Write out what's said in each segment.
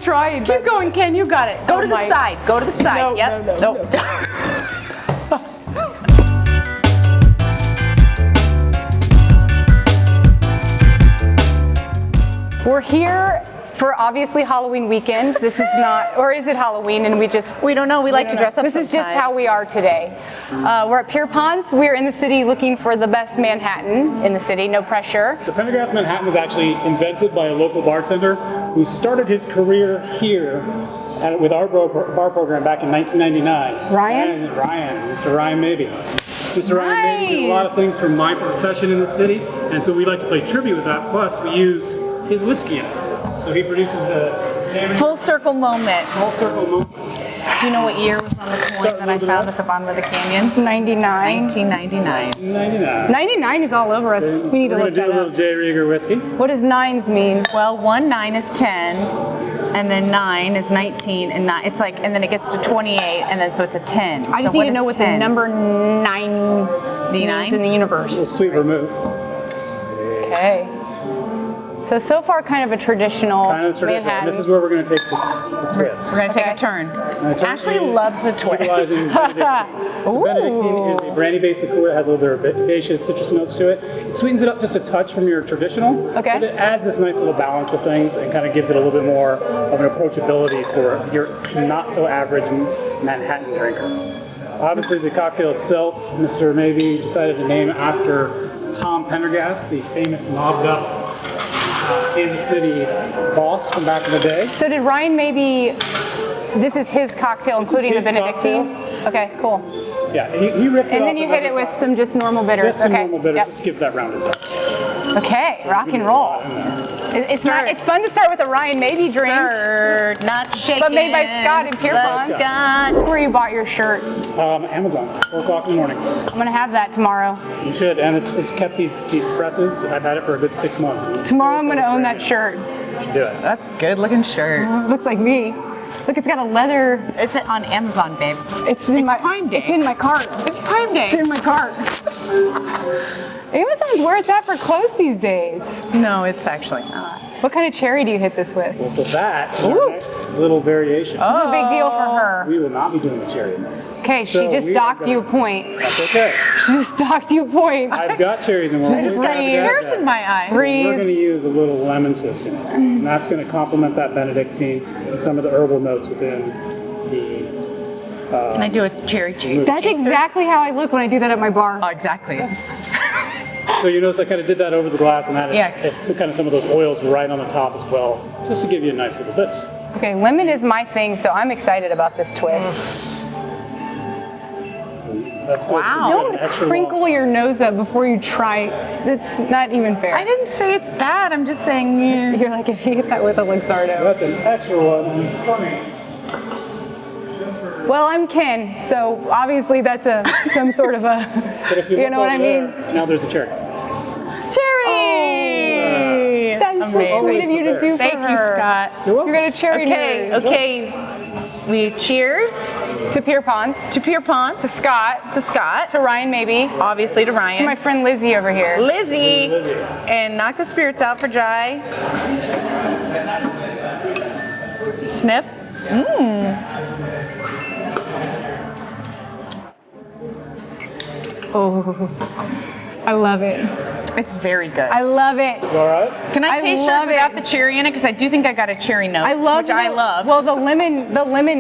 trying. Keep going, Ken. You got it. Go to the side. Go to the side. No, yep. no. We're here for obviously Halloween weekend. This is not, or is it Halloween and we don't know. We like to dress up This is just how we are today. We're at Pierponts. We're in the city looking for the best Manhattan in the city, no pressure. The Pendergrass Manhattan was actually invented by a local bartender who started his career here with our bar program back in 1999. Ryan? Mr. Ryan Maybe. Mr. Ryan Maybe did a lot of things for my profession in the city, and so we like to play tribute with that. Plus, we use his whiskey in it. So he produces the full circle moment. Full circle moment. Do you know what year was on the coin that I found at the bottom of the canyon? 99. 1999. 99 is all over us. We need to look that up. We're going to do a little J. Rieger whiskey. What does nines mean? Well, 9 is 10, and then 9 is 19, and it's like, and then it gets to 28, and then so it's a 10. I just need to know what 10? The number 9 means in the universe. A little sweet vermouth. Okay. So far, kind of a traditional Manhattan. This is where we're going to take the twist. We're going to take a turn. Ashley loves the twist. Utilizing Benedictine. So Benedictine is a brandy-based liqueur that has a little bit of herbaceous citrus notes to it. It sweetens it up just a touch from your traditional, but it adds this nice little balance of things and kind of gives it a little bit more of an approachability for your not-so-average Manhattan drinker. Obviously, the cocktail itself, Mr. Maybe decided to name after Tom Pendergrass, the famous mobbed-up Kansas City boss from back in the day. So did Ryan maybe, this is his cocktail, including the Benedictine? Cocktail. Okay, cool. Yeah, he riffed it and then you hit it with some just normal bitters. Just some normal bitters, just give that rounded touch. Okay, so rock and roll. It's fun to start with a Ryan Maybe drink. Stirred, not shaken. But made by Scott in Pierponts. Where you bought your shirt? Amazon, 4 o'clock in the morning. I'm going to have that tomorrow. You should, and it's kept these presses. I've had it for a good 6 months. Tomorrow I'm going to own that shirt. You should do it. That's a good looking shirt. Looks like me. Look, it's got a leather. It's on Amazon, babe. It's my Prime Day. It's in my cart. It's Prime Day. It's in my cart. Amazon's where it's at for clothes these days. No, it's actually not. What kind of cherry do you hit this with? Well, so that is our next little variation. This is a big deal for her. We will not be doing a cherry in this. Okay, she just docked you a point. That's okay. She just docked you a point. I've got cherries in one. Just breathe. Tears in my eyes. Breathe. We're going to use a little lemon twist in it. And that's going to complement that Benedictine and some of the herbal notes within the... Can I do a cherry chaser? That's exactly how I look when I do that at my bar. Oh, exactly. So you notice I kind of did that over the glass, and that is put kind of some of those oils right on the top as well, just to give you a nice little bit. Okay, lemon is my thing, so I'm excited about this twist. That's good. Wow. Don't crinkle your nose up before you try. That's not even fair. I didn't say it's bad. I'm just saying. You're like, if you get that with a Luxardo. That's an extra one, and it's funny. Well, I'm Ken, so obviously that's some sort of a, But if you know what I mean? Now there's a cherry. Cherry! That's so sweet of you to do for her. Thank you, Scott. You're gonna cherry hers. Okay. We cheers to Pierponts, to Pierponts, to Scott, to Ryan maybe, obviously to Ryan, to my friend Lizzie over here. Lizzie. And knock the spirits out for Jai. Sniff. Oh, I love it. It's very good. I love it. All right. Can I taste yours without the cherry in it? Because I do think I got a cherry note, which I love. Well, the lemon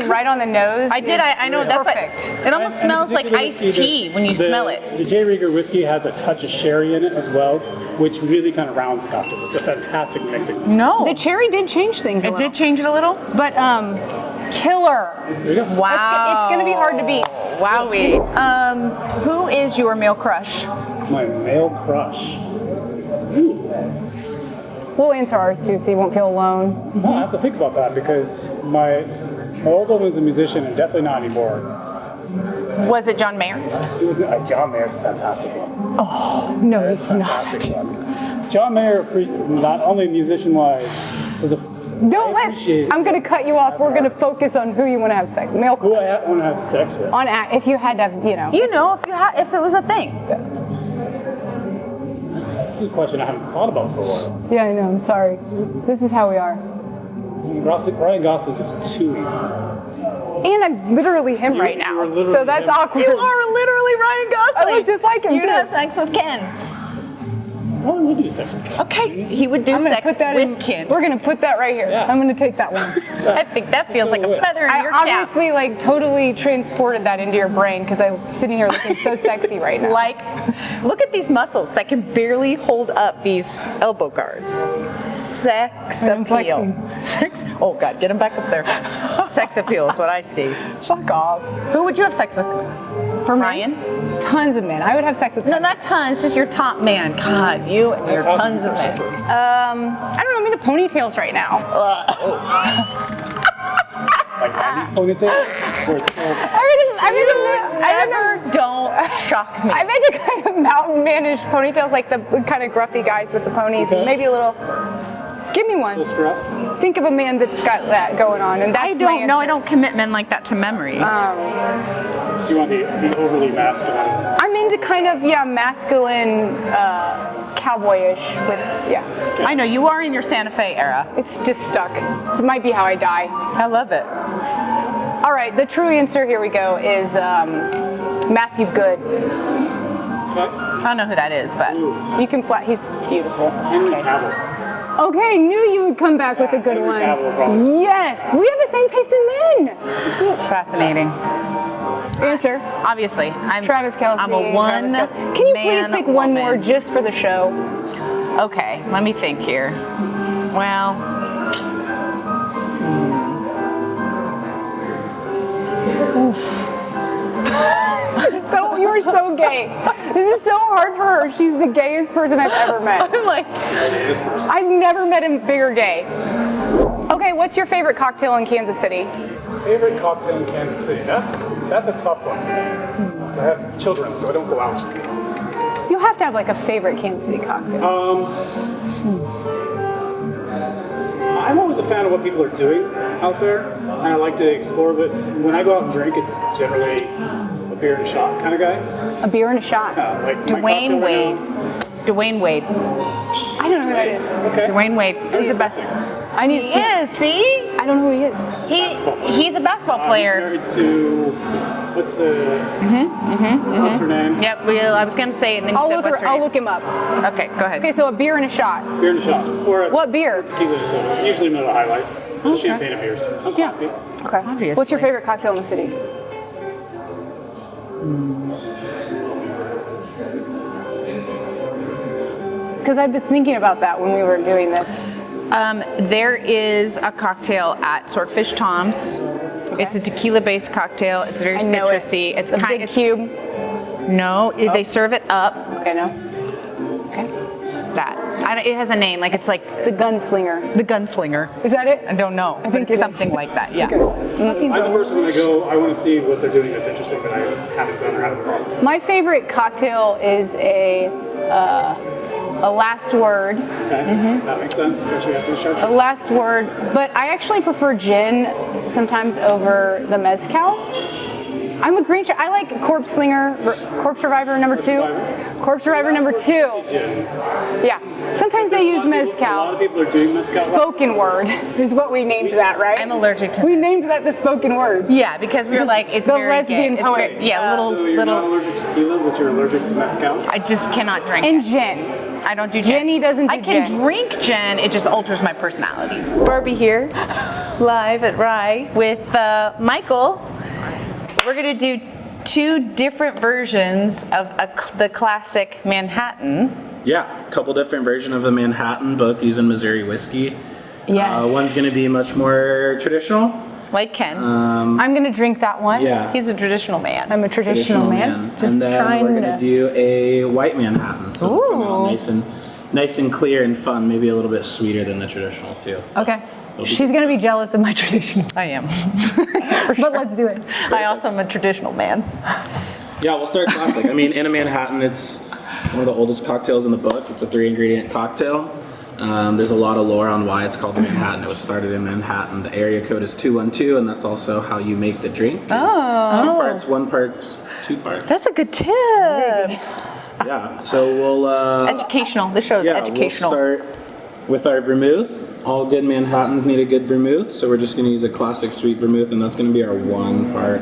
right on the nose. I did. I know. That's perfect. It almost smells like iced tea when you smell it. The J. Rieger whiskey has a touch of sherry in it as well, which really kind of rounds the cocktails. It's a fantastic mixing whiskey. No, the cherry did change things. It did change it a little, but killer. There you go. Wow. It's gonna be hard to beat. Wowee. Who is your male crush? My male crush. We'll answer ours too, so you won't feel alone. Well, I have to think about that because my old one was a musician and definitely not anymore. Was it John Mayer? It was John Mayer's a fantastic one. Oh no, it's not. Fantastic one. John Mayer, not only musician-wise, was a. Don't I'm gonna cut you off. We're gonna focus on who you want to have sex. Male. Who I want to have sex with. If you had to, if it was a thing. This is a question I haven't thought about for a while. Yeah, I know. I'm sorry. This is how we are. Ryan Gosling's just too easy. And I'm literally him right now. are literally So that's him. awkward. You are literally Ryan Gosling. I look just like him, You'd too. have sex with Ken. Oh, we'll do sex with Ken. Okay, he would do I'm gonna sex put that with Ken. We're gonna put that right here. Yeah. I'm gonna take that one. I think that feels like a feather in I your cap. obviously like totally transported that into your brain because I'm sitting here looking so sexy right now. Like, look at these muscles that can barely hold up these elbow guards. Sex I'm appeal. flexing. Sex. Oh God, get him back up there. Sex appeal is what I see. Fuck off. Who would you have sex with? For me, Ryan? tons of men. I would have sex with. No, not tons. Just your top man. God, you and your tons of men. I don't know. I'm into ponytails right now. Like 90s ponytail? Where it's full. Ever don't shock me. I'm into kind of mountain manish ponytails, like the kind of gruffy guys with the ponies. Okay. Maybe a little. Give me one. Little scruff. Think of a man that's got that going on, and that's I my don't know. I answer. don't commit men like that to memory. So you want the overly masculine. I'm into kind of masculine, cowboyish with I know you are in your Santa Fe era. It's just stuck. It might be how I die. I love it. All right, the true answer, here we go, is Matthew Good. Okay. I don't know who that is, but You can he's beautiful. Henry Cavill. Okay, knew you would come back with a good Henry one. Cavill, probably. Yes, we have the same taste in men. fascinating. Answer. Obviously, I'm Travis Kelce. I'm a one. Travis Kelce. Can you please pick one woman. more just for the show? Okay, let me think here. Well, You are so gay. This is so hard for her. She's the gayest person I've ever met. I'm like, This person. I've never met a bigger gay. Okay, what's your favorite cocktail in Kansas City? Favorite cocktail in Kansas City? That's a tough one for me. 'Cause I have children, so I don't go out. You have to have like a favorite Kansas City cocktail. I'm always a fan of what people are doing out there, and I like to explore. But when I go out and drink, it's generally a beer and a shot kind of guy. A beer and a shot. Like my Dwayne cocktail right Wade. now- Dwayne Wade. I don't know who that is. Okay. Dwayne Wade. Very He's a tempting. I need to He see. is. See, I don't know who he is. he's a basketball He's player. married to what's what's her name? Yep. I was gonna say it, and then you I'll said look, what's her name. look him up. Okay, go ahead. Okay, so a beer and a shot. Beer and a shot. Or a What beer? tequila and soda. Usually Miller High Life. It's the champagne of beers. I'm classy. Okay. Obviously. What's your favorite cocktail in the city? Because I've been thinking about that when we were doing this. There is a cocktail at Swordfish Tom's. It's a tequila-based cocktail. It's very I know citrusy. it. It's the kind big of cube. no. They serve it up. Okay, no. Okay. It has a name. Like it's like The gunslinger. the gunslinger. Is that it? I don't know. I but think it's it is. something like that. Yeah. Okay. I'm the person when I go, I want to see what they're doing that's interesting that I haven't done or haven't followed. My favorite cocktail is a last word. Okay, that makes sense, especially after the A chartreuse. last word, but I actually prefer gin sometimes over the mezcal. I'm a green. I like Corpse Survivor number 2. Corpse Survivor number 2. Yeah. Sometimes they use A lot mezcal. of people are doing mezcal. Spoken word is what we named that, right? I'm allergic to We mezcal. named that the spoken word. Yeah, because we were like, it's The very lesbian gay. poet. It's very, yeah, So you're not allergic to tequila, but you're allergic to mezcal? I just cannot drink And it. gin. I don't do gin. Jenny doesn't do I can gin. drink gin. It just alters my personality. Barbie here, live at Rye with Michael. We're gonna do 2 different versions of the classic Manhattan. Yeah, a couple different versions of the Manhattan, both using Missouri whiskey. Yes. One's going to be much more traditional. Like Ken. I'm gonna drink that one. Yeah. He's a traditional man. I'm a traditional man. Just and then trying we're going to. to do a white Manhattan. So it'll come out nice and clear and fun, maybe a little bit sweeter than the traditional too. Okay. She's gonna be jealous of my traditional, I am. but let's do it. I also am a traditional man. Yeah, we'll start classic. I mean, in a Manhattan, it's one of the oldest cocktails in the book. It's a 3-ingredient cocktail. There's a lot of lore on why it's called the Manhattan. It was started in Manhattan. The area code is 212, and that's also how you make the drink. It's 2 parts, 1 part, 2 parts. That's a good tip. Yeah, so we'll Educational. This show is educational. We'll start with our vermouth. all good Manhattans need a good vermouth, so we're just going to use a classic sweet vermouth, and that's going to be our 1 part,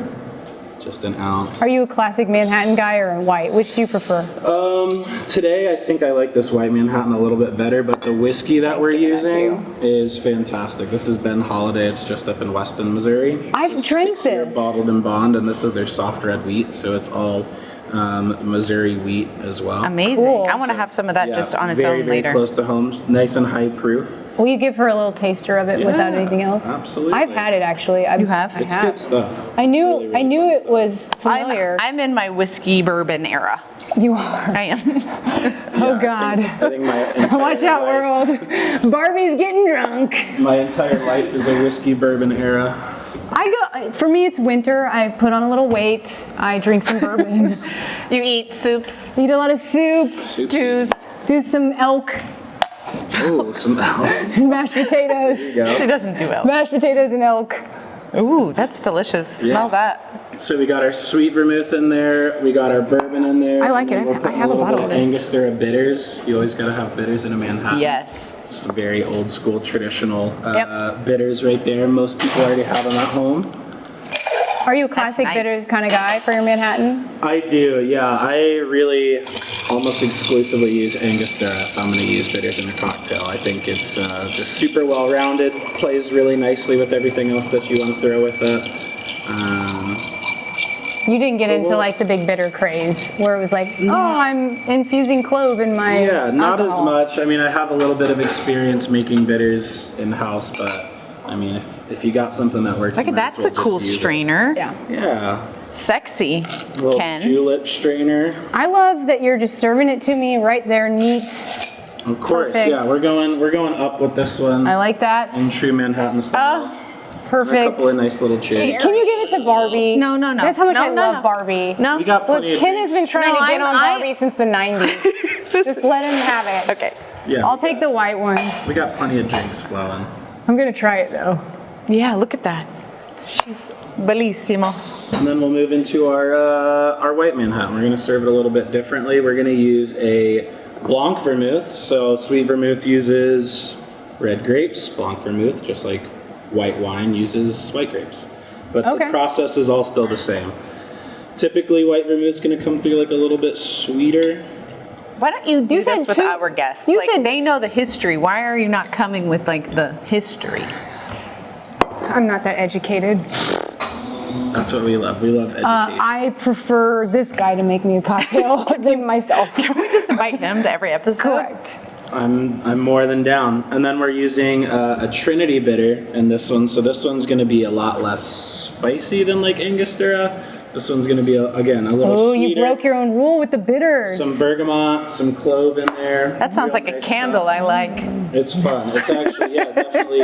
just an ounce. Are you a classic Manhattan guy or a white? Which do you prefer? Today I think I like this white Manhattan a little bit better, but the whiskey that we're using is fantastic. This is Ben Holiday. It's just up in Weston, Missouri. I've drank this. this. Bottled in bond, and this is their soft red wheat, so it's all Missouri wheat as well. Amazing. Cool. I want to have some of that just on its very, own later. Very close to home, nice and high proof. Will you give her a little taster of it without anything else? Absolutely. I've had it actually. You have? I It's have. good stuff. I knew. Really, really I knew good it was familiar. I'm in my whiskey bourbon era. You are. I am. Oh God. I think my entire Watch out, life, world. Barbie's getting drunk. My entire life is a whiskey bourbon era. For me, it's winter. I put on a little weight. I drink some bourbon. You eat soups, Eat a lot of soup. stews. Do some elk Oh, some and mashed potatoes. She doesn't do well. Mashed potatoes and elk. Ooh, that's delicious. Smell that. So we got our sweet vermouth in there. We got our bourbon in there. I like it. and we're I putting have a little bottle bit of this. Angostura bitters. You always gotta have bitters in a Manhattan. Yes. It's very old school, traditional bitters right there. Most people already have them at home. Are you a classic nice. bitters kind of guy for your Manhattan? I do, yeah. I really almost exclusively use Angostura if I'm going to use bitters in a cocktail. I think it's just super well-rounded, plays really nicely with everything else that you want to throw with it. You didn't get into like the big bitter craze where it was like, oh, I'm infusing clove in my Yeah, not as alcohol. much. I mean, I have a little bit of experience making bitters in-house, but I mean, if you got something that works, Look you at might as that's a well just cool use it. strainer. Yeah. Yeah, Sexy, little Ken. julep strainer. I love that you're just serving it to me right there, neat. Of course, Perfect. yeah. We're going up with this one I like that. in true Manhattan style. A Perfect. couple of nice little cheers. Can you give it to Barbie? No. That's how much I love no. Barbie. No. We got Look, plenty of Ken has been drinks. trying No, to get on I- Barbie since the 90s. Just let him have it. Okay. Yeah, I'll take the white one. we got plenty of drinks flowing. I'm gonna try it though. Yeah, look at that. She's bellissimo. And then we'll move into our white Manhattan. We're gonna serve it a little bit differently. We're gonna use a Blanc vermouth. So sweet vermouth uses red grapes. Blanc vermouth, just like white wine, uses white grapes. But Okay. the process is all still the same. Typically, white vermouth's gonna come through like a little bit sweeter. Why don't you do You said this with two- our guests? you Like said- they know the history. Why are you not coming with like the history? I'm not that educated. That's what we love. We love education. I prefer this guy to make me a cocktail than myself. Can we just invite him to every episode? Correct. I'm more than down. And then we're using a Trinity bitter in this one. So this one's going to be a lot less spicy than like Angostura. This one's going to be, again, a little Oh, sweeter. you broke your own rule with the bitters. Some bergamot, some clove in there. That sounds Real like a nice candle stuff. I like. It's fun. It's actually, yeah, definitely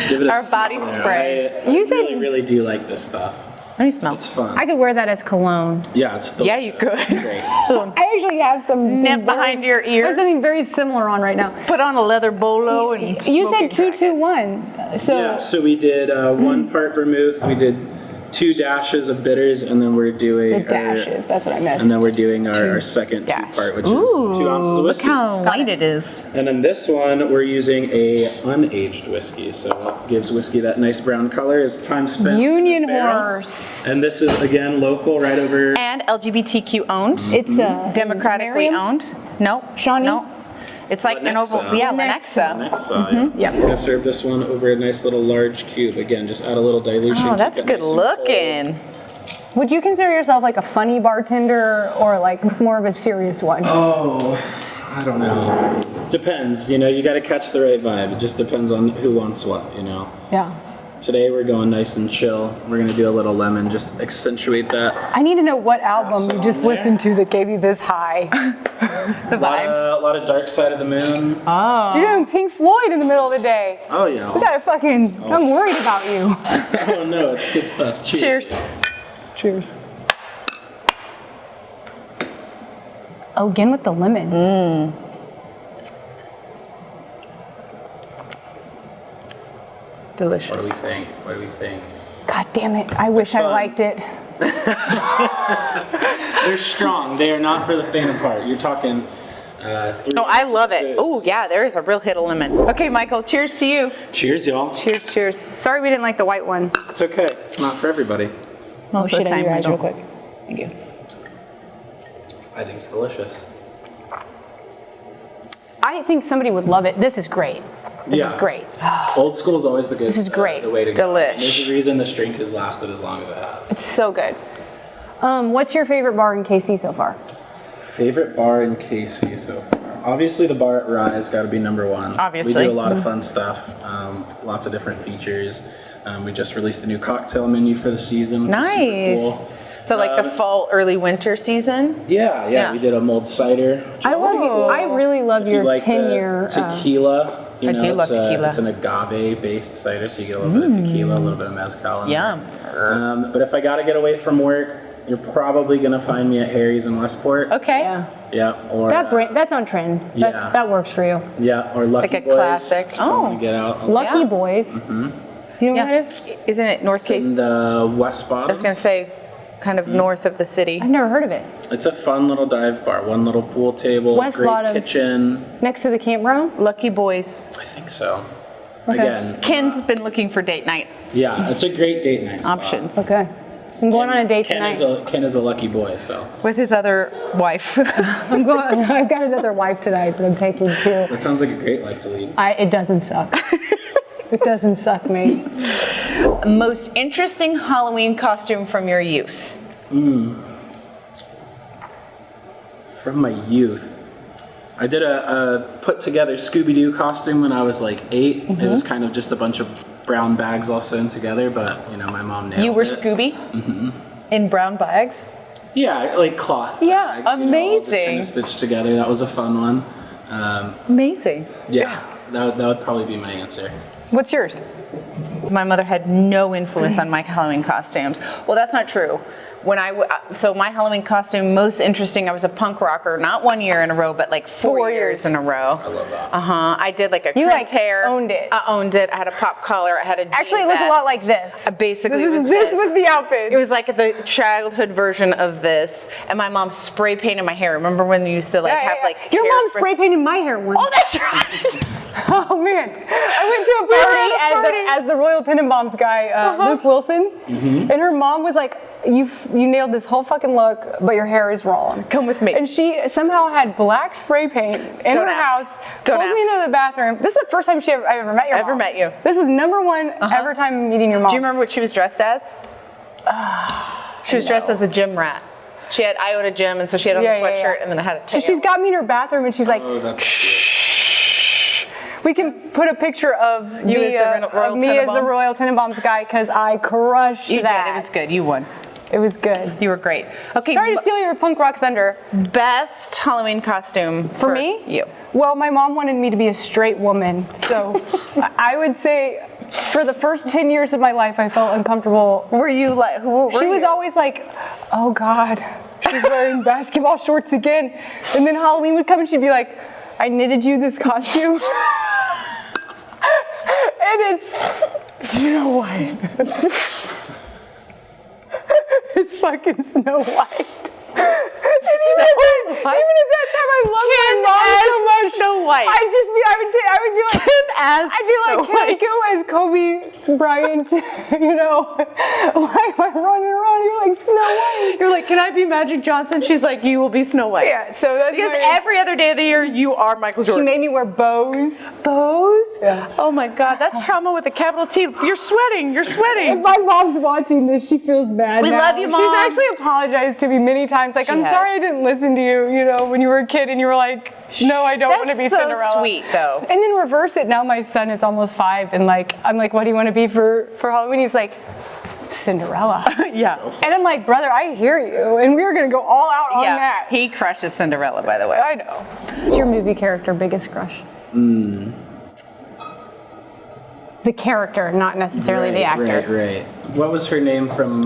give it a Our smell body there. spray. I You said- really, really do like this stuff. Let me smell. It's fun. I could wear that as cologne. Yeah, it's delicious. Yeah, you could. Great. I actually have some Nip behind your I ear. have something very similar on right now. Put on a leather bolo and You smoke said it dry. 2-2-1. So Yeah, so we did 1 part vermouth, we did 2 dashes of bitters, and then we're doing the dashes, that's what I missed. and then we're doing our second dash. 2 part, which is Ooh, 2 ounces of look whiskey. how white it is. And then this one, we're using a unaged whiskey, so it gives whiskey that nice brown color as time spent. in Union the barrel. horse. And this is again local, right over. And LGBTQ owned. It's a Democratically Miriam? owned. Nope. Shawnee? Nope. It's like an oval. Lenexa. Yeah, Lenexa. Lenexa. Next, yeah. Yep. We're gonna serve this one over a nice little large cube. Again, just add a little dilution. Oh, keep that's it good nice and cold. looking. Would you consider yourself like a funny bartender or like more of a serious one? Oh, I don't know. Depends, you know, you gotta catch the right vibe. It just depends on who wants what, you know. Yeah. Today we're going nice and chill. We're gonna do a little lemon, just accentuate that. I need to know what album some you just on there. listened to that gave you this high. The vibe. A lot of Dark Side of the Moon. You're doing Pink Floyd in the middle of the day. Oh yeah. You gotta fucking, I'm worried about you. Oh no, it's good stuff. Cheers. Cheers. Cheers. Oh, again with the lemon. Delicious. What do we think? What do we think? God damn it, I wish I fun. liked it. They're strong. They are not for the faint of heart. You're talking Oh, I love it. Oh, yeah, there is a real hit of lemon. Okay, Michael, cheers to you. Cheers, y'all. Cheers, cheers. Sorry we didn't like the white one. It's okay. It's not for everybody. Most of the time, your eyes real Michael. quick. Thank you. I think it's delicious. I think somebody would love it. This is great. This is great. Old school is always the good. This is great. The way to go. Delish. And there's a reason this drink has lasted as long as it has. It's so good. What's your favorite bar in KC so far? Favorite bar in KC so far? Obviously, the bar at Rye has got to be number one. Obviously. We do a lot of fun stuff. Lots of different features. We just released a new cocktail menu for the season. Which Nice. is super cool. So like the fall, early winter season? Yeah. We did a mulled cider. I really love If you your like the 10-year. tequila. I do love tequila. It's an agave-based cider, so you get a little bit of tequila, a little bit of mezcal in Yum. there. But if I got to get away from work, you're probably gonna find me at Harry's in Westport. Okay. Yeah. Yeah. Or That's on trend. Yeah. That works for you. yeah, or Lucky Like a Boys. classic. If I want Oh. to get out. Lucky Yeah. Boys. Mm-hmm. Do you know Yeah. what that is? Isn't it North It's in Case? the West Bottom. I was going to say kind of north of the city. I've never heard of it. It's a fun little dive bar. One little pool table. West great Bottoms. kitchen. Next to the campground? Lucky Boys. I think so. Okay. Again. Ken's been looking for date night Yeah, it's a great date night spot. options Okay. I'm going on a date Ken tonight. Ken is a lucky boy, so with his other wife. I've got another wife tonight that I'm taking too. that sounds like a great life to lead. It doesn't suck. It doesn't suck, mate. Most interesting Halloween costume from your youth? From my youth, I did a put together Scooby-Doo costume when I was like 8. Mm-hmm. It was kind of just a bunch of brown bags all sewn together, but my mom nailed it. You were Scooby? In brown bags? Yeah, like cloth. Yeah, bags, all just amazing. kind of stitched together. That was a fun one. Amazing. Yeah, that would probably be my answer. What's yours? My mother had no influence on my Halloween costumes. Well, that's not true. So my Halloween costume, most interesting, I was a punk rocker, not 1 year in a row, but like 4 years in a row. I love that. I did like a You, crimped hair. owned it. I owned it. I had a pop collar. I had a jean Actually, it looked a vest. lot like this. Basically, This was the outfit. It was like the childhood version of this, and my mom spray painted my hair. Remember when you used to have like Your hair mom spray painted my hair once. Oh, that's right. Oh man, I went to a party as the Royal Tenenbaums guy, Luke Wilson, and her mom was like, "You nailed this whole fucking look, but your hair is wrong. Come with me." And she somehow had black spray paint in Don't her ask. house. Don't pulls me ask. into the bathroom. This is the first time I ever met your mom. Ever met you. This was number one ever time meeting your mom. Do you remember what she was dressed as? She was dressed as a gym rat. She had Iota gym, and so she had on a sweatshirt, and then I had a tail. So she's got me in her bathroom, and she's like, Oh, that's cute. we can put a picture of You me, as the Royal of me as the Tenenbaum? Royal Tenenbaums guy, because I crushed You that. did. It was good. You won. It was good. You were great. Okay. Sorry to steal your punk rock thunder. Best Halloween costume For me? You. Well, my mom wanted me to be a straight woman, so I would say for the first 10 years of my life, I felt uncomfortable. Were you like? She was always like, oh God, she's wearing basketball shorts again. And then Halloween would come and she'd be like, I knitted you this costume. And it's Snow White. It's fucking Snow White. Even at that time, I loved my mom so much. Snow White. I would be like, I'd be like, can I go as Kobe Bryant? Why am I running around here like Snow White? You're like, can I be Magic Johnson? She's like, you will be Snow White. Yeah, so that's Because every other day of the year, you are Michael she Jordan. made me wear bows. Bows? Yeah. Oh my God, that's trauma with a capital T. You're sweating. You're If sweating. my mom's watching this, she feels bad. We now. love you, Mom. She's actually apologized to me many times. Like, She I'm has. sorry I didn't listen to you, when you were a kid and you were like, no, I don't want to be That's so Cinderella. sweet, though. And then reverse it. Now my son is almost 5, and I'm like, what do you want to be for Halloween? He's like, Cinderella. Yeah. And I'm like, brother, I hear you, and we're gonna go all out on that. He crushes Cinderella, by the way. I know. What's your movie character biggest crush? The character, not necessarily the actor. Right. What was her name from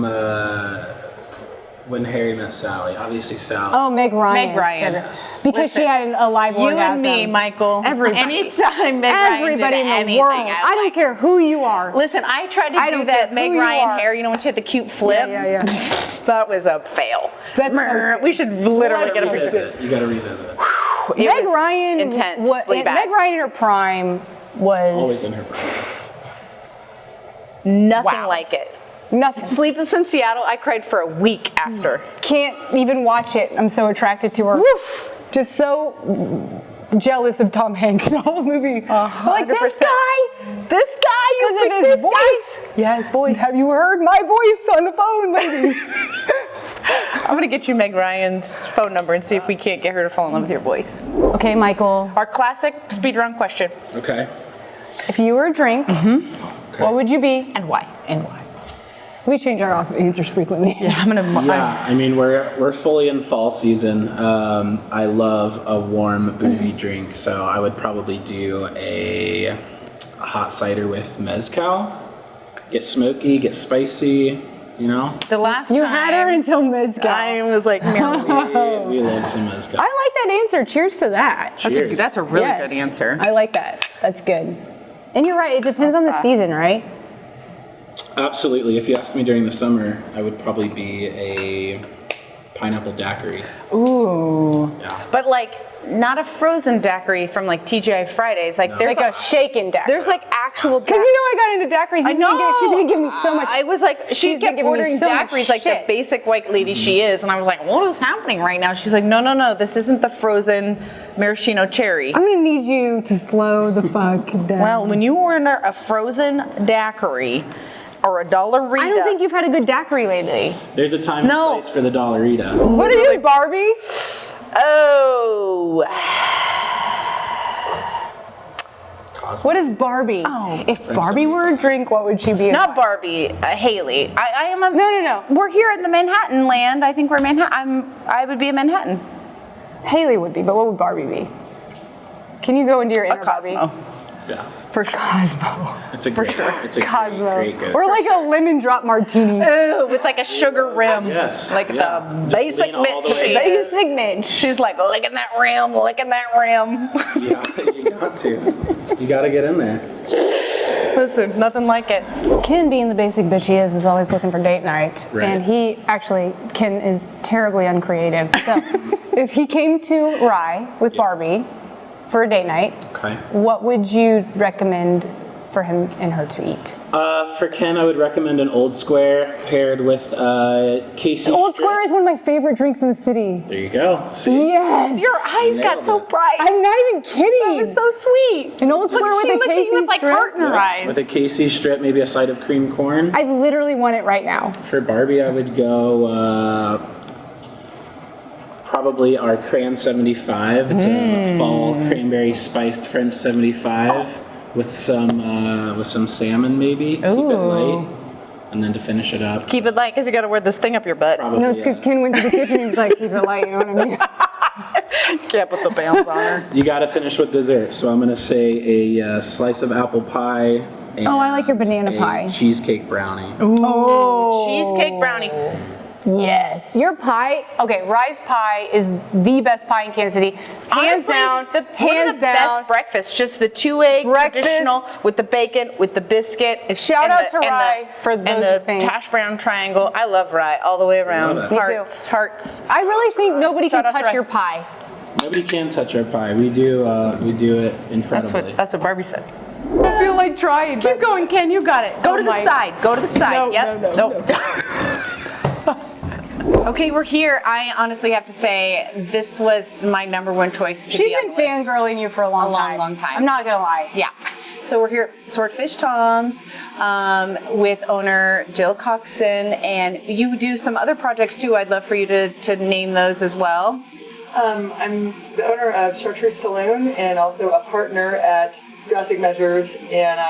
When Harry Met Sally? Obviously Sally. Oh, Meg Ryan. Meg Ryan. Because she Listen, had a live You orgasm. and me, Michael. Everybody. Anytime Meg Ryan Everybody did in the anything, world. I don't care who you are. Listen, I tried to I do don't that care Meg who you Ryan are. hair. You know when she had the cute flip? Yeah. That was a fail. That's posted. We should literally Let's get a post picture. it. You gotta revisit. Meg Ryan, intensely bad. Meg Ryan in her prime was Always in her prime. Nothing Wow. like it. nothing. Sleepless in Seattle, I cried for a week after. Can't even watch it. I'm so attracted to her. Woof. Just so jealous of Tom Hanks the whole movie. I'm like, this 100%. guy, This guy, you because of picked his this voice. guy. Yeah, his voice. Have you heard my voice on the phone, lady? I'm gonna get you Meg Ryan's phone number and see if we can't get her to fall in love with your voice. Okay, Michael. Our classic speed run question. Okay. If you were a drink, what would you be and why? We change our answers frequently. Yeah, I'm gonna. Yeah, I mean we're fully in fall season. I love a warm boozy drink, so I would probably do a hot cider with mezcal. Get smoky, get spicy. You know. The last You time had her until mezcal. I was like, no. We love some mezcal. I like that answer. Cheers to that. Cheers. That's a really Yes. good answer. I like that. That's good. And you're right. It depends on the season, right? Absolutely. If you asked me during the summer, I would probably be a pineapple daiquiri. Ooh. Yeah. But like, not a frozen daiquiri from like TGI Fridays. Like, there's Like a shaken daiquiri. there's like actual. Because you know I got into daiquiris. I know. She's been giving me so much. I was like, she she's been kept giving me ordering so much daiquiris like the shit. basic white lady she is, and I was like, what is happening right now? She's like, no, this isn't the frozen maraschino cherry. I'm gonna need you to slow the fuck down. Well, when you order a frozen daiquiri or a Dollarita, I don't think you've had a good daiquiri lately. There's a time No. and place for the Dollarita. What are you, Barbie? Oh, Cosmo. What is Barbie? Oh. If Barbie were a drink, what would she be? not Barbie, Haley. I am a. No. We're here in the Manhattan land. I think we're Manhattan. I would be a Manhattan. Haley would be, but what would Barbie be? Can you go into your inner A Cosmo. Barbie? Yeah. For sure. Cosmo. It's a great, it's a Cosmo. great go. Or like a lemon drop martini. Ooh, with like a sugar rim. Yes. Like yeah. the Just basic lean all bitch the way she in. is. Basic bitch. She's like licking that rim, licking that rim. Yeah, you got to. You got to get in there. Listen, nothing like it. Ken, being the basic bitch he is always looking for date night. Right. And Ken is terribly uncreative. So if he came to Rye with Barbie for a date night, Okay. what would you recommend for him and her to eat? For Ken, I would recommend an Old Square paired with Casey. Old Strip. Square is one of my favorite drinks in the city. There you go. See? Yes. Your eyes got Nailed so it. bright. I'm not even kidding. That was so sweet. An Old Square Look, with she a looked at Casey you with like strip. heart in her eyes. With a Casey strip, maybe a side of cream corn. I literally want it right now. For Barbie, I would go probably our Cran 75. It's a fall cranberry spiced French 75 with some salmon maybe. Keep it light, and then to finish it up, Keep it light, because you got to wear this thing up your butt. probably No, it's because Ken went to the kitchen and he's like, keep it light, you know what I mean? Can't put the bands on her. you got to finish with dessert. So I'm gonna say a slice of apple pie. And Oh, I like your banana a pie. cheesecake brownie. Oh. Cheesecake brownie. Yes. Your pie, okay, Rye's pie is the best pie in Kansas City. Hands Honestly, down. one hands of the down. best breakfasts, just the 2-egg Breakfast. traditional with the bacon, with the biscuit. Shout and out to and Rye for and those the things. hash brown triangle. I love Rye all the way around. Love it. Me too. Hearts. I really think nobody Shout can out to touch Rye. your pie. Nobody can touch our pie. We do it incredibly. That's what Barbie said. I feel like trying. Keep going, Ken. You got it. Go to the my- side. Go to the side. No, Yep. no. Okay, we're here. I honestly have to say this was my number one choice. She's been fangirling you for a long time. long time. I'm not gonna lie. Yeah. So we're here at Swordfish Tom's with owner Jill Coxon, and you do some other projects too. I'd love for you to name those as well. I'm the owner of Chartreuse Saloon and also a partner at Drastic Measures and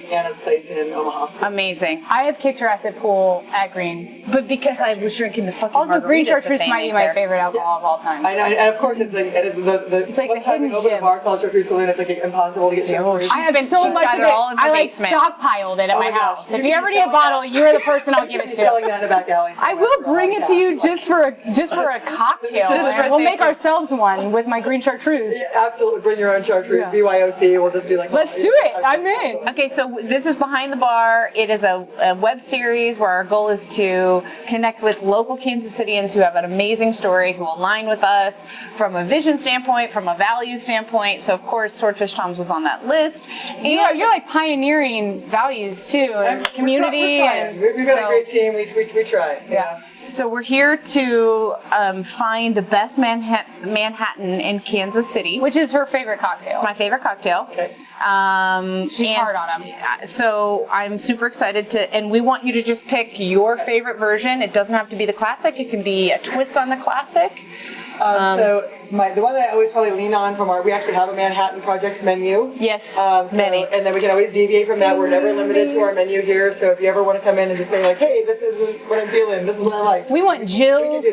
Anna's Place in Omaha. Amazing. I have kicked her ass at pool at Green. But because I was drinking the fucking Also, Green margaritas that Chartreuse they might be make my there. favorite alcohol of all time. I know, and of course it's like It's like one the time we hidden opened gem. a bar called Chartreuse Saloon. It's like impossible to get Chartreuse. I have been- so she's much got of it it. all in the I like basement. stockpiled it at my my gosh. house. You If could you be ever need a selling bottle, that. you're the person I'll give it Be selling to. that in a back alley. I will bring it to you just for a cocktail. Just for and we'll the- make ourselves one with my green chartreuse. Yeah, absolutely. Bring your own Chartreuse. Yeah. BYOC. We'll just do like Let's do it. I'm in. Okay, so this is Behind the Bar. It is a web series where our goal is to connect with local Kansas Cityans who have an amazing story, who align with us from a vision standpoint, from a value standpoint. So, of course, Swordfish Tom's was on that list. You're like pioneering values too, and community. We've got a great team. We try. Yeah. So we're here to find the best Manhattan in Kansas City. Which is her favorite cocktail? It's my favorite cocktail. Okay. She's hard on him. So I'm super excited and we want you to just pick your favorite version. It doesn't have to be the classic. It can be a twist on the classic. So the one that I always probably lean on we actually have a Manhattan Project menu. Yes. Many. And then we can always deviate from that. We're never limited to our menu here. So if you ever want to come in and just say like, hey, this is what I'm feeling. This is what I like. We want Jill's,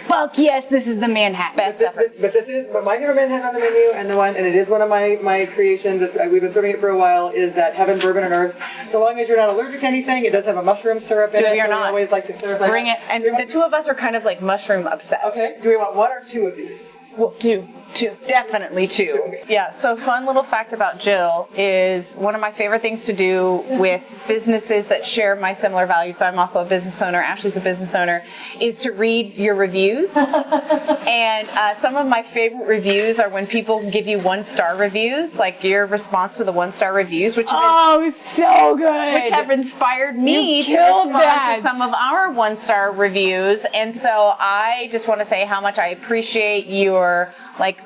fuck yes, this is the Manhattan. Best ever. But my favorite Manhattan on the menu, and it is one of my creations. We've been serving it for a while. Is that Heaven Bourbon and Earth? So long as you're not allergic to anything, it does have a mushroom syrup in it. We are not. We always like to clarify. Bring it. And the two of us are kind of like mushroom obsessed. Okay. Do we want one or two of these? Well, two. Definitely two. Okay. Yeah, so fun little fact about Jill is one of my favorite things to do with businesses that share my similar values, so I'm also a business owner, Ashley's a business owner, is to read your reviews. And some of my favorite reviews are when people give you 1-star reviews, like your response to the 1-star reviews, which so good. which have inspired me You to killed respond that. to some of our 1-star reviews. And so I just want to say how much I appreciate your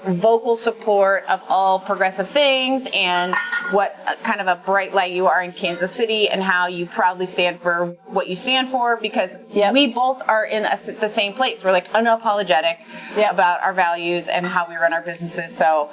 vocal support of all progressive things and what kind of a bright light you are in Kansas City and how you proudly stand for what you stand for, because we both are in the same place. We're unapologetic about our values and how we run our businesses. So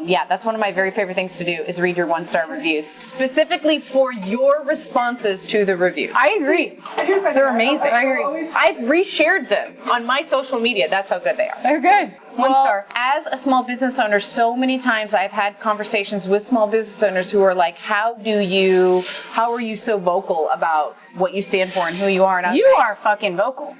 that's one of my very favorite things to do is read your 1-star reviews, specifically for your responses to the reviews. I agree. They're amazing. I agree. I've reshared them on my social media. That's how good they are. They're good. 1 star. As a small business owner, so many times I've had conversations with small business owners who are like, how are you so vocal about what you stand for and who you are? And You are fucking vocal.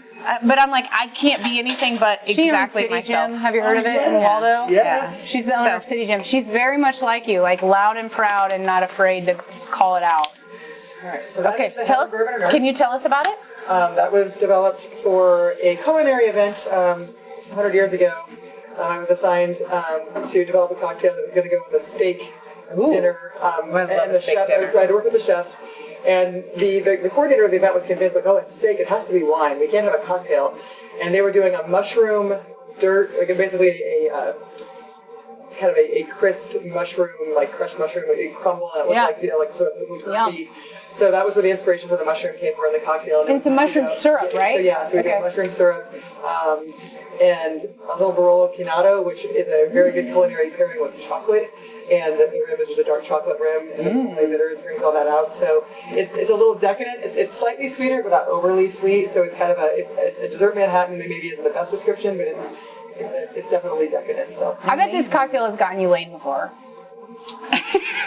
but I'm like, I can't be anything but exactly City myself. Gym. Have you heard of it in Waldo? Yes. She's the owner of City Gym. She's very much like you, loud and proud and not afraid to call it out. All right. So that is the Tell Heaven us. Bourbon and Earth. Can you tell us about it? That was developed for a culinary event 100 years ago. I was assigned to develop a cocktail that was going to go with a steak dinner. I love and the steak chefs, dinner. So I had to work with the chefs. And the coordinator of the event was convinced, it's steak, it has to be wine. We can't have a cocktail. And they were doing a mushroom dirt, basically a kind of a crisp mushroom, crushed mushroom, a crumble that looked sort of moving to the feet. So that was where the inspiration for the mushroom came from in the cocktail. And it's a mushroom syrup, right? So we did mushroom syrup and a little Barolo Quinado, which is a very good culinary pairing with chocolate. And the rim is just a dark chocolate rim, and the bitters brings all that out. So it's a little decadent. It's slightly sweeter, but not overly sweet. So it's kind of a dessert Manhattan that maybe isn't the best description, but it's definitely decadent. So I bet this cocktail has gotten you laid before.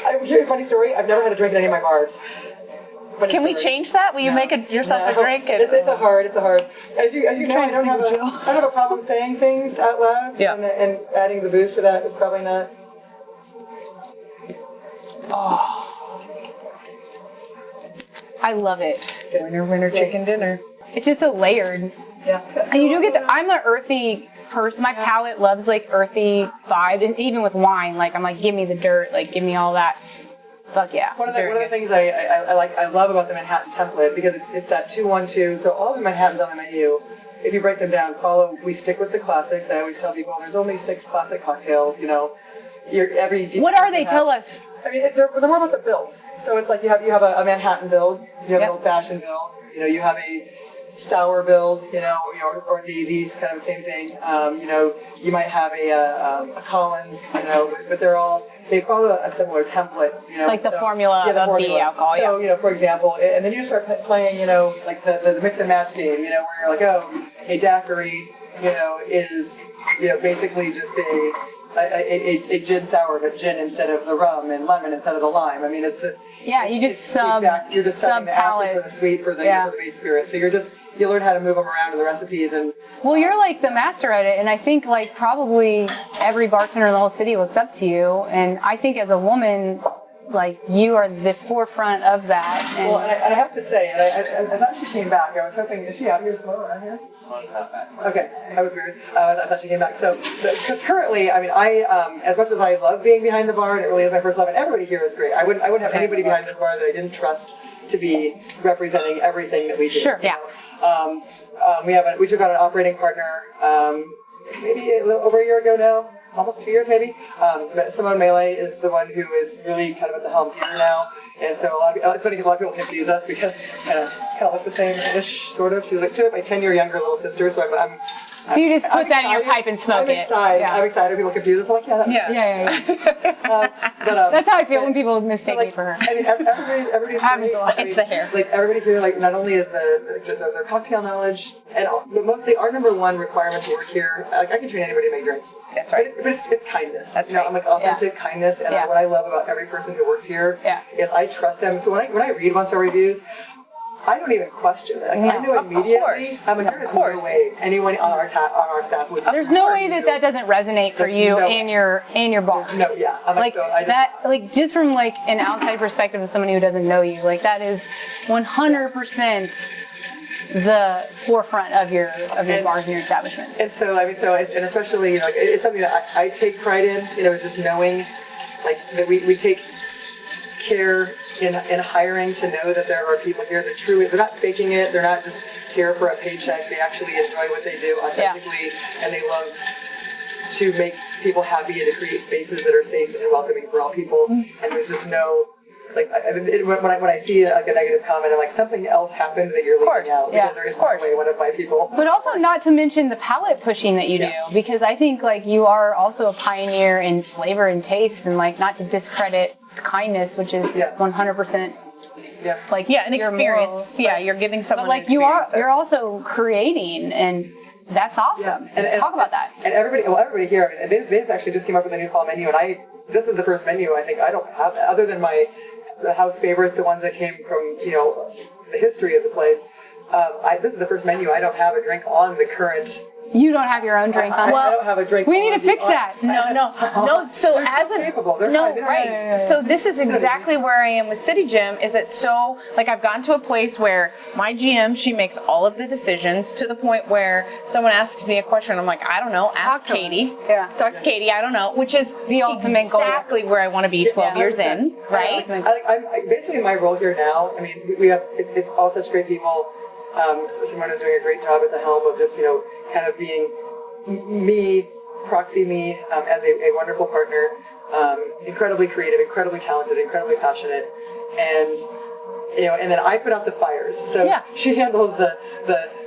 I'll hear you a funny story. I've never had a drink at any of my bars. Can we change that? Will you make yourself a drink? It's a hard. As you know, I don't have a problem saying things out loud. Yeah. And adding the booze to that is probably not. I love it. Winner, chicken dinner. It's just so layered. Yeah. And you do get I'm an earthy person. My palate loves earthy vibe, and even with wine, I'm give me the dirt, give me all that. Fuck yeah. One of the things I love about the Manhattan template, because it's that 2-1-2. So all of the Manhattans on the menu, if you break them down, we stick with the classics. I always tell people there's only 6 classic cocktails. What are they? Tell us. I mean, they're more about the builds. So it's you have a Manhattan build, you have an old-fashioned build, you have a sour build, or Daisy, it's kind of the same thing. You might have a Collins, but they follow a similar template, the formula of the alcohol. So, for example, and then you start playing, the mix and match game, where you're a daiquiri, is, basically just a gin sour, but gin instead of the rum and lemon instead of the lime. I mean, it's this. Yeah, you just sub You're just subbing the acid for the sweet for the base spirit. So you learn how to move them around in the recipes and. Well, you're like the master at it, and I think like probably every bartender in the whole city looks up to you. And I think as a woman, like you are the forefront of that. And well, and I have to say, and I thought she came back. I was hoping, is she out here slow around here? Simone's not back. Okay, that was weird. I thought she came back. So, because currently, I mean, as much as I love being behind the bar, and it really is my first love, and everybody here is great. I wouldn't have anybody behind this bar that I didn't trust to be representing everything that we do. Sure. You know? We took on an operating partner maybe a little over a year ago now. Almost 2 years maybe. But Simone Melee is the one who is really kind of at the helm here now. And so it's funny because a lot of people confuse us because kind of look the same-ish, sort of. She's like my 10-year younger little sister, so so you just put that in your pipe and smoke it. I'm excited. People confuse us. I'm like, Yeah. That's how I feel when people mistake me for her. I mean, everybody's It's the hair. Like everybody here, like not only is their cocktail knowledge, but mostly our number one requirement to work here. Like I can train anybody to make drinks. That's right. But it's kindness. That's right. I'm like authentic kindness, and what I love about every person who works here is I trust them. So when I read one-star reviews, I don't even question it. Like, I know immediately. I'm like, there's no way anyone on our staff would. There's no way that doesn't resonate for you and your bars. No, yeah. I'm like, like just from like an outside perspective of someone who doesn't know you, like that is 100% the forefront of your bars and your establishments. And so and especially it's something that I take pride in. Is just knowing like that we take care in hiring to know that there are people here that truly, they're not faking it, they're not just here for a paycheck, they actually enjoy what they do authentically, and they love to make people happy and to create spaces that are safe and welcoming for all people. And there's just no, like, when I see like a negative comment, I'm like, something else happened that you're leaving out, because there is no way one of my people. But also not to mention the palate pushing that you do, because I think like you are also a pioneer in flavor and taste, and like not to discredit kindness, which is 100% like an experience. You're giving someone. But like you're also creating, and that's awesome. And talk about that. And everybody here, and they actually just came up with a new fall menu, and this is the first menu I think I don't have, other than the house favorites, the ones that came from the history of the place. This is the first menu I don't have a drink on the current. You don't have your own drink on. I don't have a drink. We need to fix that. No. So as So this is exactly where I am with City Gym. Is that so? Like I've gotten to a place where my GM, she makes all of the decisions, to the point where someone asks me a question, I'm like, I don't know. Ask Katie. Talk to Katie. I don't know. Which is the ultimate goal. Exactly where I want to be 12 years in, right? I'm basically my role here now. I mean, we have it's all such great people. Simone is doing a great job at the helm of just kind of being proxy me as a wonderful partner, incredibly creative, incredibly talented, incredibly passionate, and and then I put out the fires. So she handles the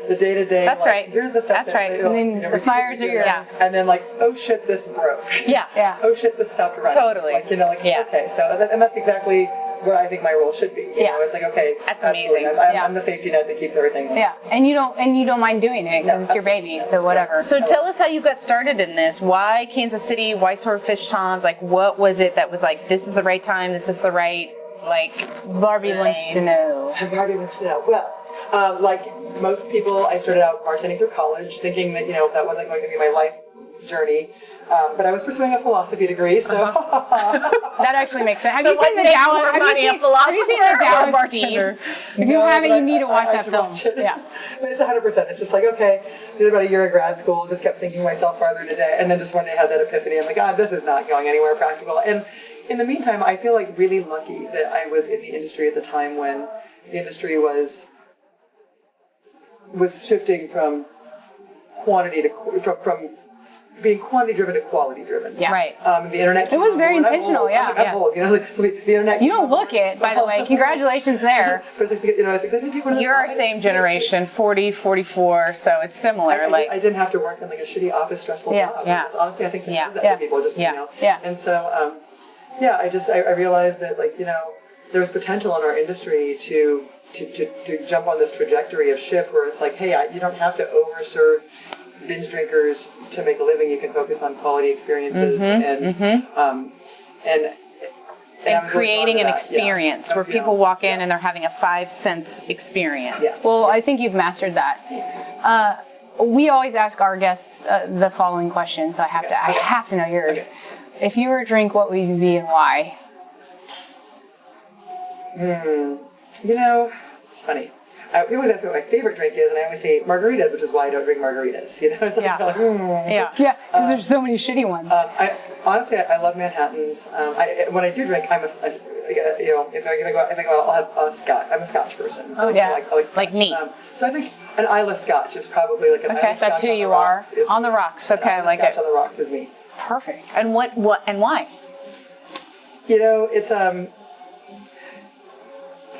day-to-day. That's right. Here's the stuff. That's right. And then the fires are yours. And then like, oh shit, this broke. Yeah. Oh shit, this stopped running. Totally. Okay. So and that's exactly what I think my role should be. It's like, okay, that's amazing. I'm the safety net that keeps everything. Yeah, and you don't mind doing it because it's your baby, so whatever. So tell us how you got started in this. Why Kansas City? Why Swordfish Tom's? Like, what was it that was like, this is the right time, this is the right, like, Barbie wants to know. Barbie wants to know. Well, like most people, I started out bartending through college, thinking that that wasn't going to be my life journey. But I was pursuing a philosophy degree, so that actually makes sense. Have you seen the Down? Have you seen the Down Steve? If you haven't, you need to watch that film. Yeah, but it's 100%. It's just like, okay, did about a year of grad school, just kept sinking myself farther today, and then just one day had that epiphany. I'm like, God, this is not going anywhere practical. And in the meantime, I feel like really lucky that I was in the industry at the time when the industry was shifting from quantity to from being quantity driven to quality driven. Yeah. Right. The internet. It was very intentional. I'm old, so the internet. You don't look it, by the way. Congratulations there. But it's like, it's like, I didn't take one of those. You're our same generation, 40, 44, so it's similar. I didn't have to work in like a shitty office, stressful job. Yeah. Honestly, I think that is that for people. Just And so, I realized that there was potential in our industry to jump on this trajectory of shift where it's like, hey, you don't have to overserve binge drinkers to make a living, you can focus on quality experiences and creating an experience where Yeah. people walk in and they're having a 5 sense experience. Yeah. Well, I think you've mastered that. We always ask our guests the following question, so I have to know yours. Okay. If you were a drink, what would you be and why? You know, it's funny. People always ask me what my favorite drink is, and I always say margaritas, which is why I don't drink margaritas. You know, it's like, Yeah. like, Yeah. Yeah, because there's so many shitty ones. Honestly, I love Manhattans. When I do drink, if I go out, I'll have a Scotch. I'm a Scotch person. Oh, yeah. So I like Scotch. Like me. So I think an Isla Scotch is probably like an Okay, Isla that's Scotch who on you the are. rocks is On the me. rocks. An Okay, I Isla like Scotch it. on the rocks is me. Perfect. And what and why? You know, it's so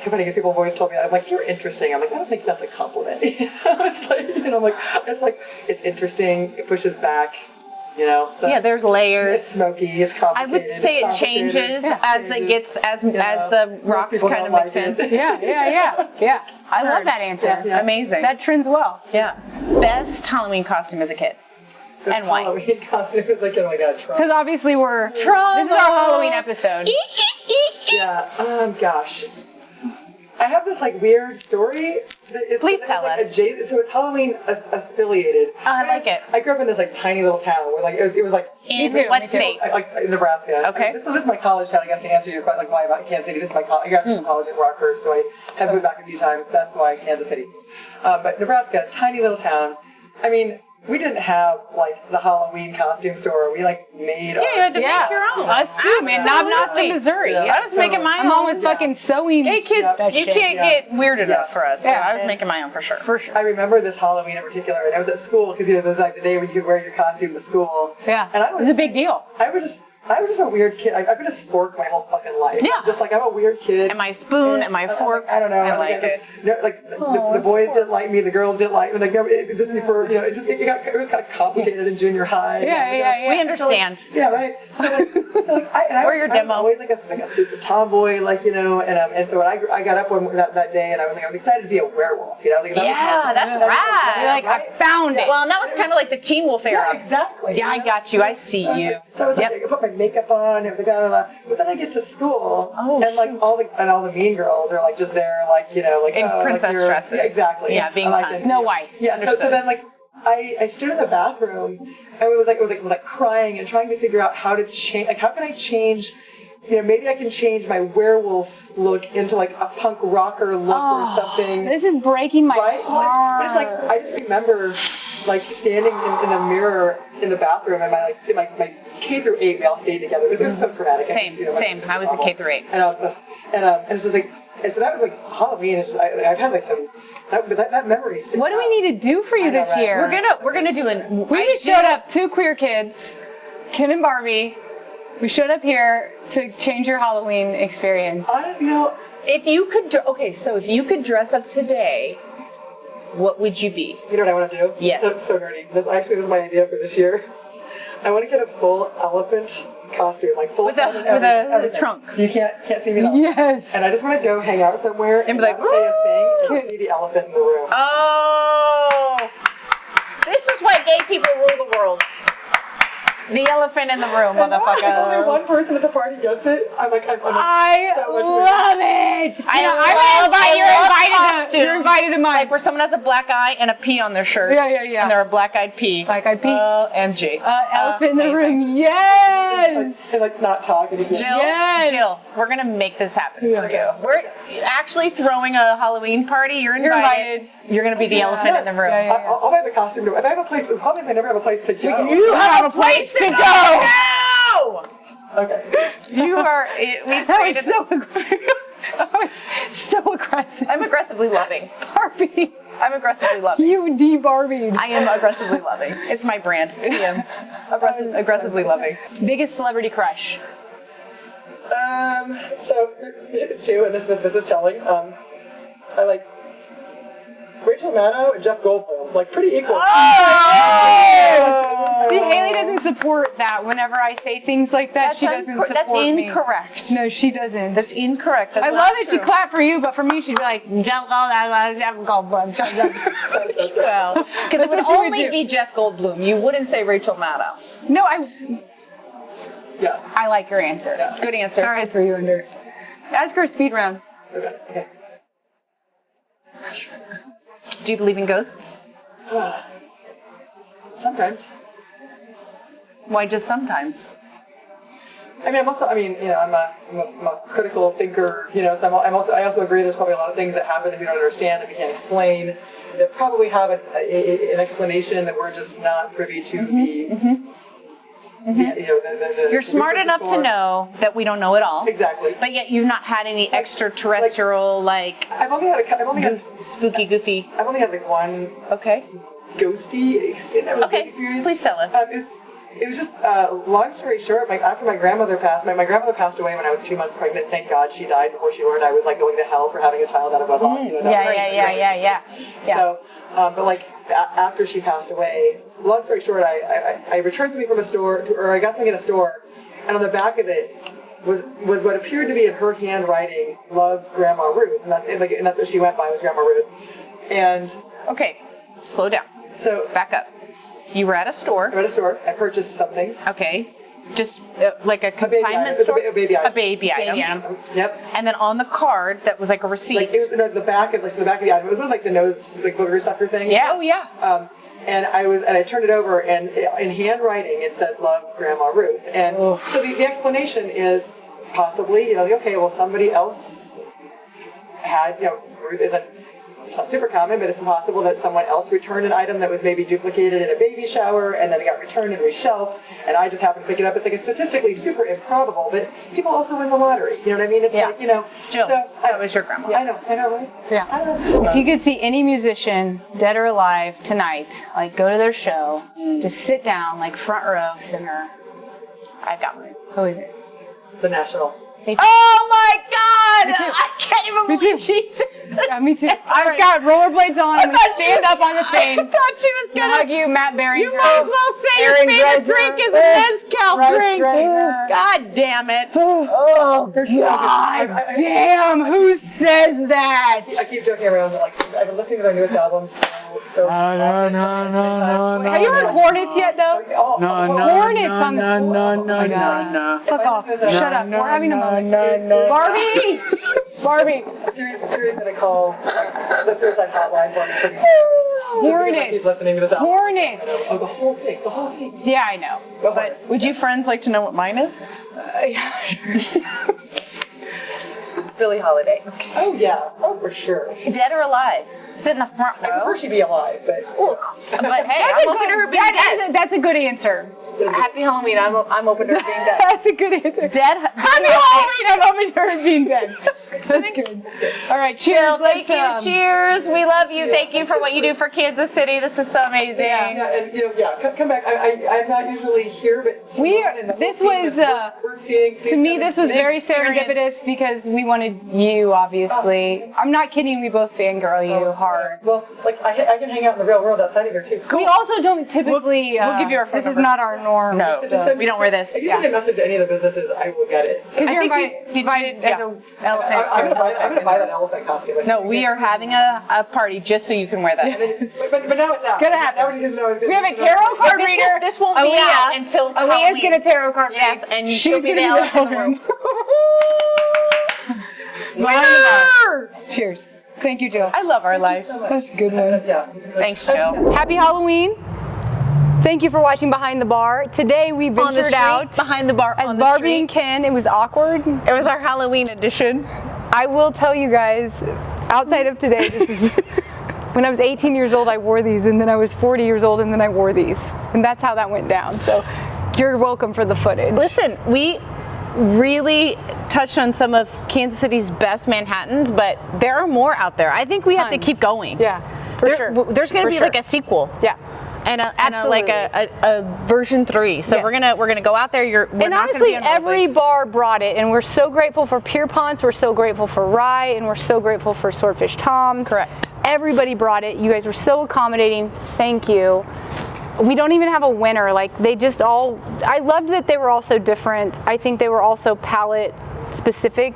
funny because people have always told me that. I'm like, you're interesting. I'm like, I don't think that's a compliment. It's like, I'm like, it's interesting. It pushes back. You know. So Yeah, there's layers. It's smoky. It's complicated. I would say it changes as it gets as the rocks kind of mix in. Yeah. I love that answer. Yeah. Amazing. That trends well. Yeah. Best Halloween costume as a kid. This And why? Halloween costume is like, oh my god, Trump. Because obviously this is our Halloween episode. Yeah. Gosh. I have this like weird story. Please tell us. So it's Halloween affiliated. I like it. I grew up in this like tiny little town where like it was like In too, what me too. state? like in Nebraska. Okay. This is my college town. I guess to answer your question, like why about Kansas City. This is my college. I got to college at Rockhurst, so I have moved back a few times. That's why Kansas City. But Nebraska, tiny little town. I mean, we didn't have like the Halloween costume store. We like made. Yeah, you had to make your own. Us too, man. Knob Nosta, Missouri. Yeah. I was making my My mom own. was fucking sewing. Hey kids, that you shit. can't get weird enough Yeah. for us. So Yeah. I was making my own for sure. For sure. I remember this Halloween in particular, and I was at school because there's like the day when you could wear your costume to school. Yeah. And It was a big deal. I was just a weird kid. I've been a spork my whole fucking life. Yeah. Just like I'm a weird kid. And my spoon and my fork. I don't know. I like it. No, like the boys didn't like me, the girls didn't like me. Like no, it just for it got kind of complicated in junior high. Yeah. We understand. So, yeah, right. So I Or your was demo. always like a super tomboy, and so when I got up that day and I was excited to be a werewolf. I was like, That's rad. You're like, I found it. Well, and that was kind of like the Teen Wolf era. Yeah, exactly. Yeah, I got you. I see you. So I was like, I put my makeup on. It was like, blah, blah, blah. But then I get to school, and like all the mean girls are like just there, In princess dresses. Yeah, exactly. Yeah, being like fun. Snow White. Yeah. So then like I stood in the bathroom, and it was like crying and trying to figure out how to change. Like, how can I change? Maybe I can change my werewolf look into like a punk rocker look or something. This is breaking my Right? Well, heart. but it's like I just remember like standing in the mirror in the bathroom, and my K through 8 we all stayed together. It was so traumatic. Same. I was a K through 8. And it's just like, and so that was like Halloween. It's just I've had like some that memory sticks What do we out. need to do for you this year? We're gonna do an. We just showed up, 2 queer kids, Ken and Barbie. We showed up here to change your Halloween experience. If you could dress up today, what would you be? You know what I want to do? Yes. So nerdy. This is my idea for this year. I want to get a full elephant costume, like full With head and a everything. trunk. So you can't see me at all. Yes. And I just want to go hang out somewhere And be like, not say a thing, and just be the elephant in the room. Oh, this is why gay people rule the world. The elephant in the room, If only one motherfuckers. person at the party gets it, I'm I so much love it. You're invited to mine. Like where someone has a black eye and a P on their shirt. Yeah. And they're a black-eyed P. Black-eyed P. MG. Elephant in the Amazing. room. Yes. and like not talk and just be Jill, Yes. Jill, we're gonna make this happen for Yeah. you. We're actually throwing a Halloween party. You're invited. You're gonna be the elephant in the room. Yeah. I'll buy the costume. If I have a place, the problem is I never have a place to go. You have a place to go. No! Okay. You are. That was so aggressive. That was so aggressive. I'm aggressively loving. Barbie. I'm aggressively loving. You de-Barbied. I am aggressively loving. It's my brand, TM. Aggressively loving. Biggest celebrity crush. So it's 2, and this is telling. I like Rachel Maddow and Jeff Goldblum. like pretty equal. See, Haley doesn't support that. Whenever I say things like that, she doesn't support That's me. incorrect. No, she doesn't. That's incorrect. That's I not love that she true. clapped for you, but for me, she'd be like, Jeff Goldblum. Well, because it would what she would only do. be Jeff Goldblum. You wouldn't say Rachel Maddow. No, Yeah. I like your answer. Good answer. Sorry I threw you under. Ask her a speed round. Okay. Do you believe in ghosts? Sometimes. Why just sometimes? I mean, I'm a critical thinker, so I also agree there's probably a lot of things that happen that we don't understand, that we can't explain, that probably have an explanation that we're just not privy to You're smart enough to know that we don't know it all. Exactly. But yet you've not had any extraterrestrial, I've only had spooky, goofy. I've only had like one Okay. ghosty experience. Okay. Please tell us. It was just, long story short, after my grandmother passed, my grandmother passed away when I was 2 months pregnant. Thank God she died before she learned I was like going to hell for having a child out of wedlock. Yeah. So, after she passed away, long story short, I returned something from a store, or I got something at a store, and on the back of it was what appeared to be in her handwriting, "Love, Grandma Ruth," and that's what she went by, was Grandma Ruth. And Okay, slow down. so Back up. You were at a store. I'm at a store. I purchased something. Okay. Just like a baby consignment item. It's store? a baby item. A baby item. Yep. And then on the card, that was like a receipt. The back of the item. It was one of like the nose, like booger sucker things. Yeah. Oh, yeah. And I turned it over, and in handwriting it said, "Love, Grandma Ruth." And so the explanation is possibly, okay, well, somebody else had, Ruth isn't. It's not super common, but it's possible that someone else returned an item that was maybe duplicated in a baby shower, and then it got returned and reshelved, and I just happened to pick it up. It's like, it's statistically super improbable, but people also win the lottery. You know what I mean? It's like, Jill, so, that was your grandma. Yeah, I know, right? Yeah. I don't know. If you could see any musician, dead or alive, tonight, go to their show, just sit down, front row, singer. I got one. Who is it? The National. Oh my God! I can't even believe she said that. Yeah, me too. I've got rollerblades on. I'm going to stand up on the thing. I thought she was going Hug to. you, Matt Barringer. You might as well say Aaron your favorite Dresner. drink is a mezcal drink. Dresner. God damn it. Oh, God damn. Who says that? I keep joking around, I've been listening to their newest album so No. Have you heard Hornets yet, though? Hornets on the floor. No. Fuck off. Shut up. We're having a moment. No. Barbie! Barbie. A series that I call the suicide hotline for me pretty soon. Hornets. Keep listening to this album. Hornets. Oh, the whole thing. Yeah, I know. But Would you friends like to know what mine is? Billie Holiday. oh yeah, oh for sure. Dead or alive? Sit in the front I row. prefer she be alive, but But hey, I'm open to her being dead. That's a good answer. Happy Halloween. I'm open to her being dead. That's a good answer. Dead. Happy Halloween! I'm open to her being dead. That's good. All right, cheers. Jill, thank Let's, you. Cheers. We love you. Thank you for what you do for Kansas City. This is so amazing. yeah, and come back. I'm not usually here, but This was we're seeing. to me. This was very Experience. serendipitous because we wanted you, obviously. I'm not kidding. We both fangirl you hard. Well, I can hang out in the real world outside of here too. We also don't typically. We'll give you our phone This is number. not our norm. No. So just send we don't wear this. If you send a message to any of the businesses, I will get it. So Because you're think invited as an elephant. I'm gonna buy that elephant costume. No, we are having a party just so you can wear that. But now it's out. gonna happen. Everybody needs to know it's We have a gonna tarot happen. card This reader. this won't be Aaliyah. out until Aaliyah's Halloween. gonna tarot card read. Yes, and she's she'll be gonna the elephant in the room. Winner! Cheers. Thank you, Jill. I love our life. That's a good one. Yeah. Thanks, Jill. Happy Halloween. Thank you for watching Behind the Bar. Today we On the ventured street, out behind the bar, as on the Barbie street. and Ken. It was awkward. It was our Halloween edition. I will tell you guys, outside of today, this is when I was 18 years old, I wore these, and then I was 40 years old, and then I wore these. And that's how that went down. So you're welcome for the footage. Listen, we really touched on some of Kansas City's best Manhattans, but there are more out there. I think we have to Tons. keep going. Yeah, for sure. There's going to For be sure. like a sequel. Yeah. And a Absolutely. version 3. So Yes. we're gonna go out there. We're And not honestly, gonna be on every rollerblades. bar brought it, and we're so grateful for Pierponts, we're so grateful for Rye, and we're so grateful for Swordfish Tom's. Correct. Everybody brought it. You guys were so accommodating. Thank you. We don't even have a winner. Like they just all, I loved that they were all so different. I think they were also palette specific.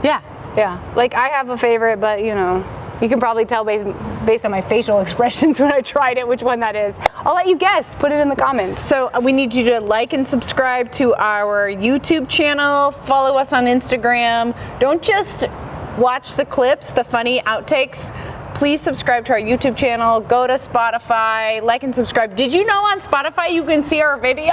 Yeah. Yeah. Like I have a favorite, but you know, you can probably tell based on my facial expressions when I tried it which one that is. I'll let you guess. Put it in the comments. So we need you to like and subscribe to our YouTube channel. Follow us on Instagram. Don't just watch the clips, the funny outtakes. Please subscribe to our YouTube channel. Go to Spotify, like and subscribe. Did you know on Spotify you can see our video?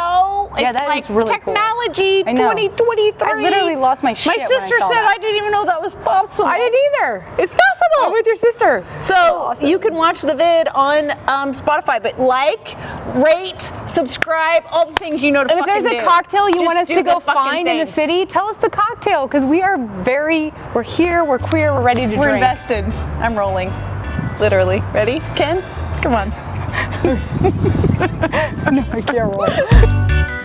Yeah, it's that like is really technology cool. I know. 2023. I literally lost my shit. My sister said I didn't even know that was possible. I didn't either. It's possible. I'm with your sister. So awesome. you can watch the vid on Spotify, but like, rate, subscribe, all the things you know to And if fucking there's a do. cocktail you Just want us do to the go fucking find in the things. city, tell us the cocktail because we're here, we're queer, we're ready to We're drink. invested. I'm rolling. Literally. Ready? Ken? Come on. No, I can't roll.